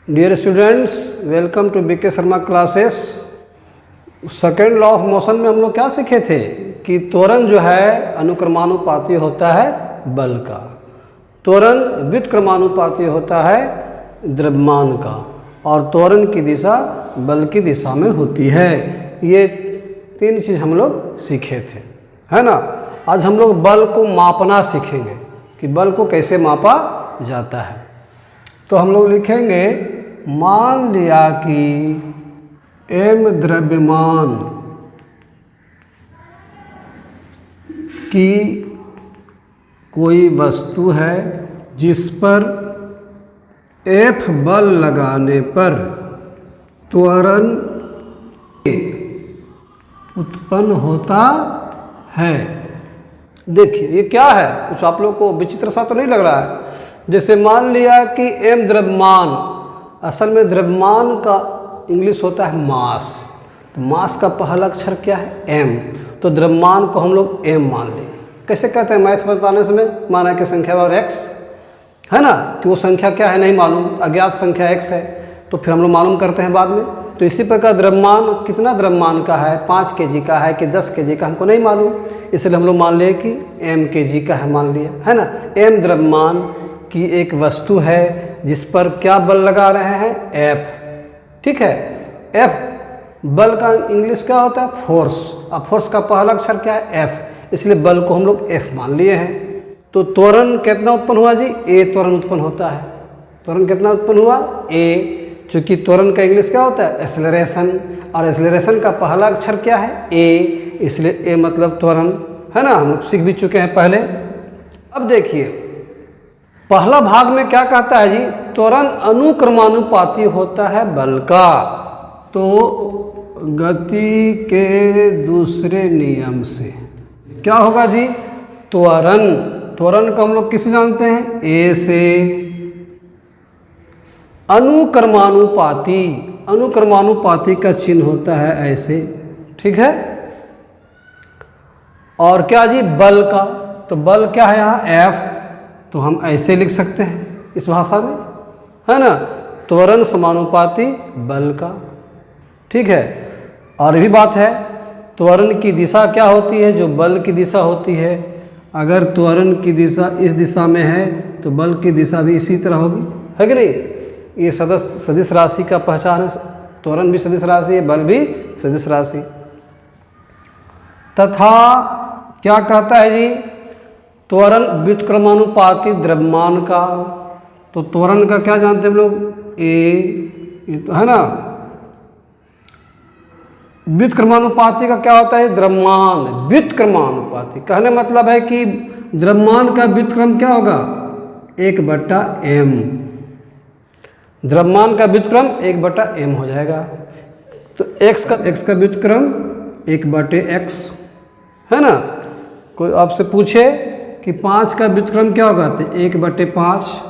Dear students, welcome to B K Sharma classes. Second law of motion में हम लोग क्या सीखे थे कि त्वरण जो है अनुक्रमानुपाती होता है बल का, त्वरण व्युत्क्रमानुपाती होता है द्रव्यमान का, और त्वरण की दिशा बल की दिशा में होती है। ये तीन चीज़ हम लोग सीखे थे, है ना। आज हम लोग बल को मापना सीखेंगे कि बल को कैसे मापा जाता है। तो हम लोग लिखेंगे, मान लिया कि m द्रव्यमान की कोई वस्तु है जिस पर F बल लगाने पर त्वरण उत्पन्न होता है। देखिए ये क्या है, कुछ आप लोग को विचित्र सा तो नहीं लग रहा है। जैसे मान लिया कि m द्रव्यमान, असल में द्रव्यमान का इंग्लिश होता है मास, तो मास का पहला अक्षर क्या है m, तो द्रव्यमान को हम लोग m मान लिए। कैसे कहते हैं मैथ बताने समय, माना कि संख्या और x है ना, कि वो संख्या क्या है नहीं मालूम, अज्ञात संख्या x है, तो फिर हम लोग मालूम करते हैं बाद में। तो इसी प्रकार द्रव्यमान कितना द्रव्यमान का है, 5 kg का है कि 10 kg का हमको नहीं मालूम, इसलिए हम लोग मान लिए कि m kg का है, मान लिया है ना। m द्रव्यमान की एक वस्तु है जिस पर क्या बल लगा रहे हैं, F, ठीक है। F बल का इंग्लिश क्या होता है, फोर्स। अब फोर्स का पहला अक्षर क्या है, F, इसलिए बल को हम लोग F मान लिए हैं। तो त्वरण कितना उत्पन्न हुआ जी, A त्वरण उत्पन्न होता है। त्वरण कितना उत्पन्न हुआ, A, चूँकि त्वरण का इंग्लिश क्या होता है, एक्सेलरेशन, और एक्सेलरेशन का पहला अक्षर क्या है, A, इसलिए A मतलब त्वरण, है ना। हम लोग सीख भी चुके हैं पहले। अब देखिए पहला भाग में क्या कहता है जी, त्वरण अनुक्रमानुपाती होता है बल का। तो गति के दूसरे नियम से क्या होगा जी, त्वरण, त्वरण को हम लोग किसे जानते हैं, ए से। अनुक्रमानुपाती, अनुक्रमानुपाती का चिन्ह होता है ऐसे, ठीक है। और क्या जी, बल का, तो बल क्या है यहाँ F, तो हम ऐसे लिख सकते हैं इस भाषा में, है ना, त्वरण समानुपाती बल का, ठीक है। और भी बात है, त्वरण की दिशा क्या होती है, जो बल की दिशा होती है। अगर त्वरण की दिशा इस दिशा में है तो बल की दिशा भी इसी तरह होगी, है कि नहीं। ये सदिश राशि का पहचान है, त्वरण भी सदिश राशि है, बल भी सदिश राशि। तथा क्या कहता है जी, त्वरण व्युत्क्रमानुपाती द्रव्यमान का, तो त्वरण का क्या जानते हैं हम लोग, A, ये तो है ना। व्युत्क्रमानुपाती का क्या होता है, द्रव्यमान। व्युत्क्रमानुपाती कहने मतलब है कि द्रव्यमान का व्युत्क्रम क्या होगा, 1/m। द्रव्यमान का व्युत्क्रम 1/m हो जाएगा। तो x का व्युत्क्रम 1/x, है ना। कोई आपसे पूछे कि 5 का व्युत्क्रम क्या होगा, तो 1/5,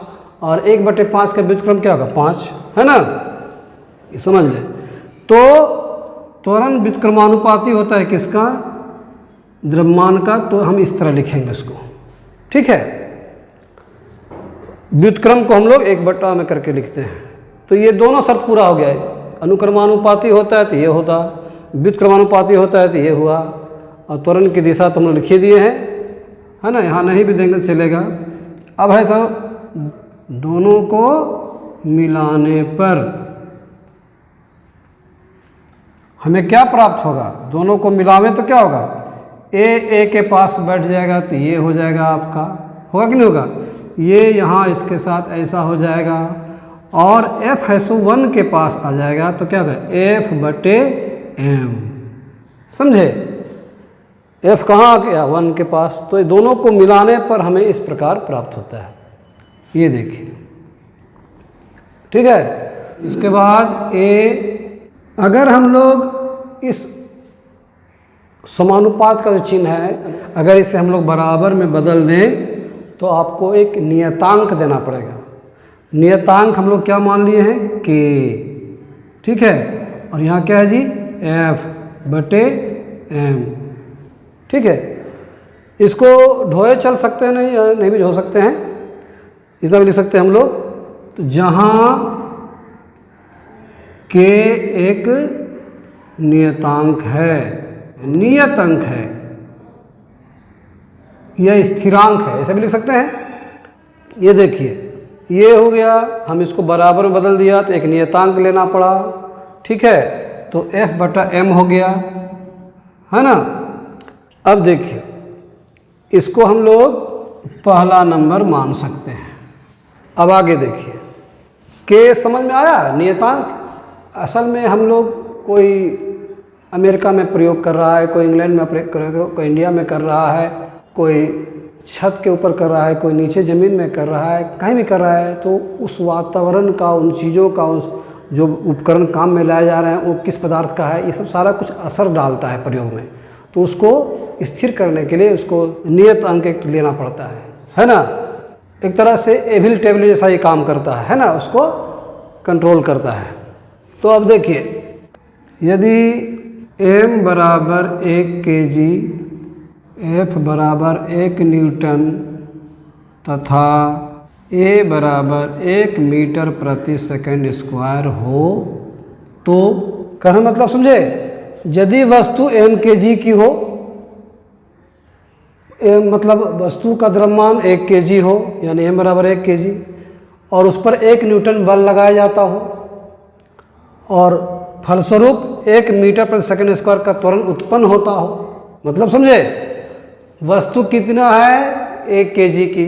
और 1/5 का व्युत्क्रम क्या होगा, 5, है ना, ये समझ ले। तो त्वरण व्युत्क्रमानुपाती होता है किसका, द्रव्यमान का, तो हम इस तरह लिखेंगे उसको, ठीक है। व्युत्क्रम को हम लोग 1/m में करके लिखते हैं। तो ये दोनों शर्त पूरा हो गया है, अनुक्रमानुपाती होता है तो ये होता, व्युत्क्रमानुपाती होता है तो ये हुआ, और त्वरण की दिशा तो हम लोग लिख ही दिए हैं, है ना, यहाँ नहीं भी देंगे चलेगा। अब है सब दोनों को मिलाने पर हमें क्या प्राप्त होगा, दोनों को मिलावे तो क्या होगा, ए के पास बैठ जाएगा तो ये हो जाएगा आपका, होगा कि नहीं होगा, ये यहाँ इसके साथ ऐसा हो जाएगा, और F(1) के पास आ जाएगा तो क्या होगा, F/m, समझे। F कहाँ आ गया, 1 के पास, तो ये दोनों को मिलाने पर हमें इस प्रकार प्राप्त होता है, ये देखिए, ठीक है। इसके बाद A, अगर हम लोग इस समानुपात का जो चिन्ह है, अगर इसे हम लोग बराबर में बदल दें तो आपको एक नियतांक देना पड़ेगा। नियतांक हम लोग क्या मान लिए हैं, K, ठीक है, और यहाँ क्या है जी, F/m, ठीक है। इसको ढोए चल सकते हैं, नहीं भी ढो सकते हैं, इतना भी लिख सकते हैं हम लोग। तो जहाँ के एक नियतांक है, नियत अंक है, यह स्थिरांक है, ऐसे भी लिख सकते हैं। ये देखिए ये हो गया, हम इसको बराबर में बदल दिया तो एक नियतांक लेना पड़ा, ठीक है। तो F/m हो गया, है ना। अब देखिए इसको हम लोग पहला नंबर मान सकते हैं। अब आगे देखिए के समझ में आया नियतांक। असल में हम लोग कोई अमेरिका में प्रयोग कर रहा है, कोई इंग्लैंड में प्रयोग कर रहा है, कोई इंडिया में कर रहा है, कोई छत के ऊपर कर रहा है, कोई नीचे ज़मीन में कर रहा है, कहीं भी कर रहा है, तो उस वातावरण का, उन चीज़ों का, उस जो उपकरण काम में लाए जा रहे हैं वो किस पदार्थ का है, ये सब सारा कुछ असर डालता है प्रयोग में। तो उसको स्थिर करने के लिए उसको नियत अंक एक लेना पड़ता है ना। एक तरह से एविल टेबल जैसा ही काम करता है ना, उसको कंट्रोल करता है। तो अब देखिए यदि m बराबर 1 kg, F बराबर 1 न्यूटन तथा A बराबर 1 मीटर प्रति सेकंड स्क्वायर हो, तो कहने मतलब समझे, यदि वस्तु m kg की हो, मतलब वस्तु का द्रव्यमान 1 kg हो, यानी m बराबर 1 kg, और उस पर 1 न्यूटन बल लगाया जाता हो, और फलस्वरूप 1 मीटर प्रति सेकंड स्क्वायर का त्वरण उत्पन्न होता हो। मतलब समझे, वस्तु कितना है 1 kg की,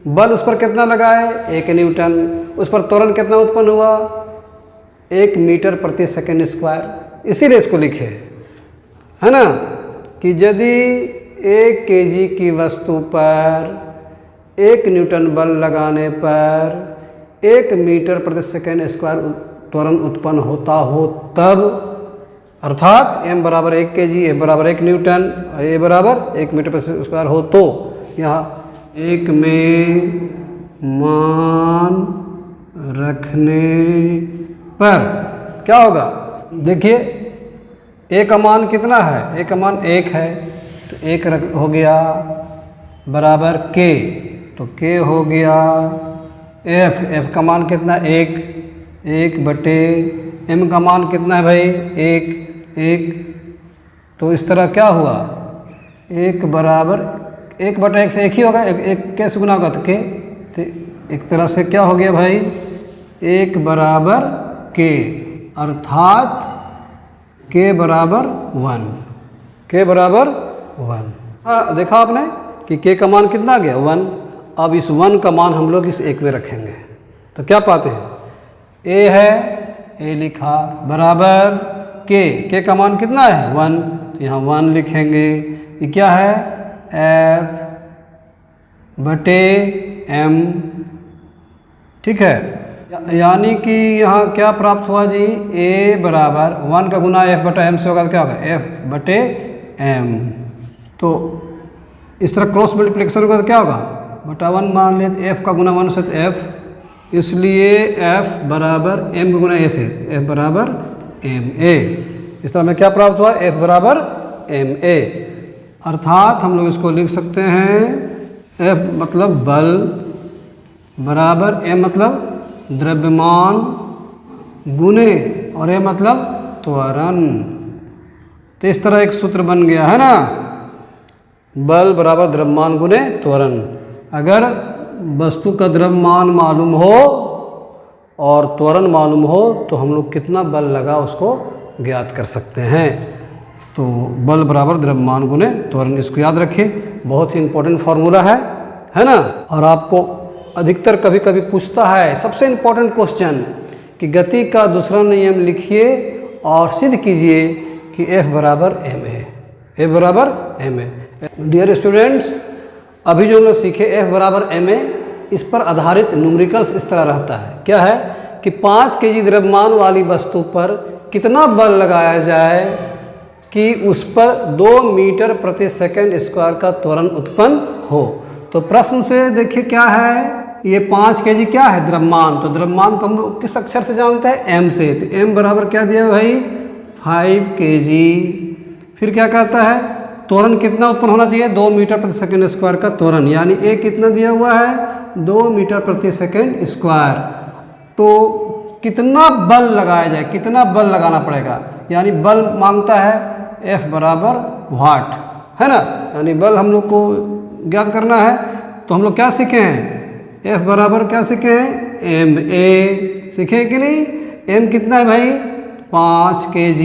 बल उस पर कितना लगा है 1 न्यूटन, उस पर त्वरण कितना उत्पन्न हुआ 1 मीटर प्रति सेकंड स्क्वायर। इसीलिए इसको लिखे है ना कि यदि 1 kg की वस्तु पर 1 न्यूटन बल लगाने पर 1 मीटर प्रति सेकंड स्क्वायर त्वरण उत्पन्न होता हो तब, अर्थात m बराबर 1 kg, F बराबर 1 न्यूटन, A बराबर 1 मीटर प्रति स्क्वायर हो, तो यहाँ 1 में मान रखने पर क्या होगा। देखिए A का मान कितना है, A का मान 1 है, तो 1 हो गया बराबर K, तो K हो गया F का मान कितना 1 बटे m का मान कितना है भाई 1, तो इस तरह क्या हुआ 1 बराबर 1 बटे 1 से 1 ही होगा, 1 कैसे गुना होगा तो k, तो एक तरह से क्या हो गया भाई 1 बराबर k, अर्थात k बराबर 1, k बराबर 1। हाँ देखा आपने कि k का मान कितना गया 1। अब इस 1 का मान हम लोग इस 1 में रखेंगे तो क्या पाते हैं, a है, a लिखा, बराबर k का मान कितना है 1, तो यहाँ 1 लिखेंगे। ये क्या है F बटे m, ठीक है। यानी कि यहाँ क्या प्राप्त हुआ जी, a बराबर 1 का गुना F बटा m से होगा तो क्या होगा F बटे m। तो इस तरह क्रॉस मल्टीप्लिकेशन होगा तो क्या होगा बटा 1 मान लेते, F का गुना 1 से तो F, इसलिए F बराबर m का गुना a से, F बराबर ma। इस तरह में क्या प्राप्त हुआ F बराबर ma, अर्थात हम लोग इसको लिख सकते हैं F मतलब बल बराबर m मतलब द्रव्यमान गुने और a मतलब त्वरण। तो इस तरह एक सूत्र बन गया है ना, बल बराबर द्रव्यमान गुने त्वरण। अगर वस्तु का द्रव्यमान मालूम हो और त्वरण मालूम हो तो हम लोग कितना बल लगा उसको ज्ञात कर सकते हैं। तो बल बराबर द्रव्यमान गुने त्वरण, इसको याद रखिए, बहुत ही इंपॉर्टेंट फार्मूला है ना। और आपको अधिकतर कभी कभी पूछता है सबसे इंपॉर्टेंट क्वेश्चन कि गति का दूसरा नियम लिखिए और सिद्ध कीजिए कि F बराबर ma, F बराबर ma। डियर स्टूडेंट्स, अभी जो हम लोग सीखे F बराबर ma, इस पर आधारित न्यूमेरिकल्स इस तरह रहता है। क्या है कि 5 kg द्रव्यमान वाली वस्तु पर कितना बल लगाया जाए कि उस पर 2 मीटर प्रति सेकंड स्क्वायर का त्वरण उत्पन्न हो। तो प्रश्न से देखिए क्या है, ये 5 kg क्या है द्रव्यमान, तो द्रव्यमान को हम लोग किस अक्षर से जानते हैं m से, तो m बराबर क्या दिया भाई 5 kg। फिर क्या कहता है त्वरण कितना उत्पन्न होना चाहिए 2 मीटर प्रति सेकंड स्क्वायर का त्वरण, यानी a कितना दिया हुआ है 2 मीटर प्रति सेकंड स्क्वायर। तो कितना बल लगाया जाए, कितना बल लगाना पड़ेगा, यानी बल मांगता है F बराबर वाट, है ना। यानी बल हम लोग को ज्ञात करना है, तो हम लोग क्या सीखे हैं, F बराबर क्या सीखे हैं, MA सीखे हैं कि नहीं। M कितना है भाई, 5 kg।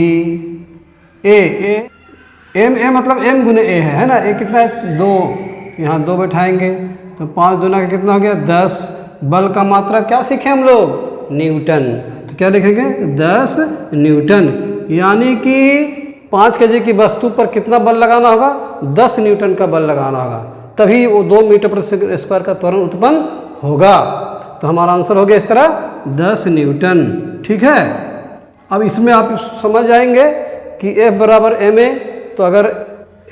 MA मतलब M गुने A है ना। A कितना है, 2, यहाँ 2 बैठाएंगे तो 5 दूना का कितना हो गया, 10। बल का मात्रा क्या सीखे हम लोग, न्यूटन। तो क्या लिखेंगे, 10 न्यूटन। यानी कि 5 kg की वस्तु पर कितना बल लगाना होगा, 10 न्यूटन का बल लगाना होगा, तभी वो 2 मीटर प्रति स्क्वायर का त्वरण उत्पन्न होगा। तो हमारा आंसर हो गया इस तरह 10 न्यूटन। ठीक है, अब इसमें आप समझ जाएंगे कि F बराबर MA, तो अगर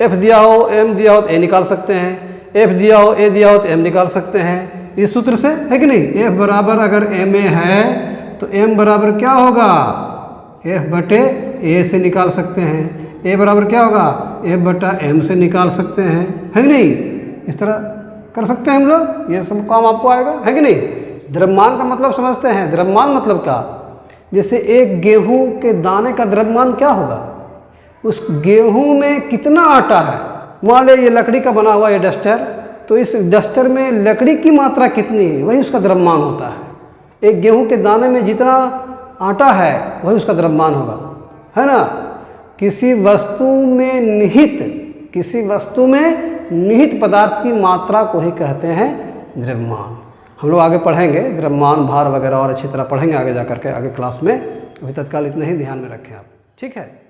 F दिया हो, M दिया हो तो A निकाल सकते हैं, F दिया हो, A दिया हो तो M निकाल सकते हैं इस सूत्र से, है कि नहीं। F बराबर अगर MA है तो M बराबर क्या होगा, F बटे A से निकाल सकते हैं। A बराबर क्या होगा, F बटा M से निकाल सकते हैं, है कि नहीं। इस तरह कर सकते हैं हम लोग, ये सब काम आपको आएगा, है कि नहीं। द्रव्यमान का मतलब समझते हैं। द्रव्यमान मतलब क्या, जैसे एक गेहूं के दाने का द्रव्यमान क्या होगा, उस गेहूं में कितना आटा है। मान लो ये लकड़ी का बना हुआ ये डस्टर, तो इस डस्टर में लकड़ी की मात्रा कितनी है, वही उसका द्रव्यमान होता है। एक गेहूं के दाने में जितना आटा है वही उसका द्रव्यमान होगा, है ना। किसी वस्तु में निहित पदार्थ की मात्रा को ही कहते हैं द्रव्यमान। हम लोग आगे पढ़ेंगे द्रव्यमान, भार वगैरह और अच्छी तरह पढ़ेंगे आगे जा करके, आगे क्लास में। अभी तत्काल इतना ही ध्यान में रखें आप, ठीक है।